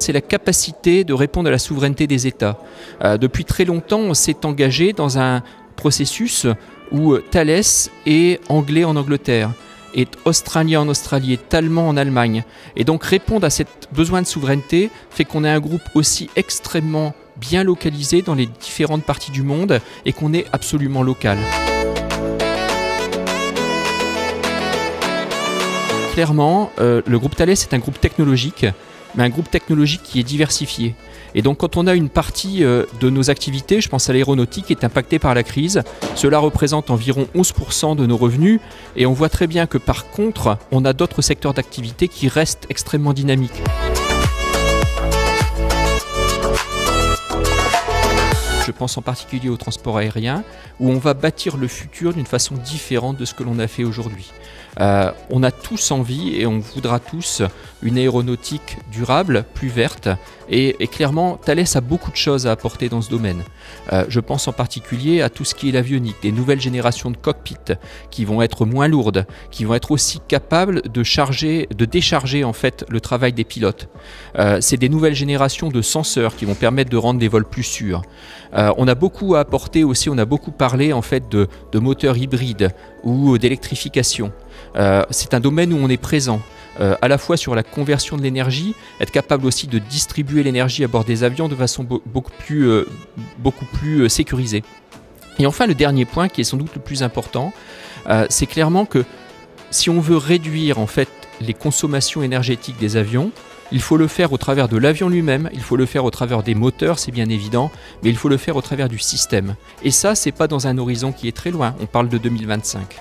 c'est la capacité de répondre à la souveraineté des États. Depuis très longtemps, on s'est engagé dans un processus où Thales est anglais en Angleterre, est australien en Australie, est allemand en Allemagne. Et donc répondre à ce besoin de souveraineté fait qu'on est un groupe aussi extrêmement bien localisé dans les différentes parties du monde et qu'on est absolument local. Clairement, le groupe Thales est un groupe technologique, mais un groupe technologique qui est diversifié. Et donc quand on a une partie de nos activités, je pense à l'aéronautique, qui est impactée par la crise, cela représente environ 11% de nos revenus, et on voit très bien que par contre, on a d'autres secteurs d'activité qui restent extrêmement dynamiques. Je pense en particulier au transport aérien, où on va bâtir le futur d'une façon différente de ce que l'on a fait aujourd'hui. On a tous envie et on voudra tous une aéronautique durable, plus verte, et clairement Thales a beaucoup de choses à apporter dans ce domaine. Je pense en particulier à tout ce qui est l'avionique, des nouvelles générations de cockpits qui vont être moins lourdes, qui vont être aussi capables de décharger en fait le travail des pilotes. C'est des nouvelles générations de senseurs qui vont permettre de rendre les vols plus sûrs. On a beaucoup à apporter aussi, on a beaucoup parlé en fait de moteurs hybrides ou d'électrification. C'est un domaine où on est présent, à la fois sur la conversion de l'énergie, être capable aussi de distribuer l'énergie à bord des avions de façon beaucoup plus sécurisée. Et enfin, le dernier point, qui est sans doute le plus important, c'est clairement que si on veut réduire en fait les consommations énergétiques des avions, il faut le faire au travers de l'avion lui-même, il faut le faire au travers des moteurs, c'est bien évident, mais il faut le faire au travers du système. Et ça, c'est pas dans un horizon qui est très loin, on parle de 2025.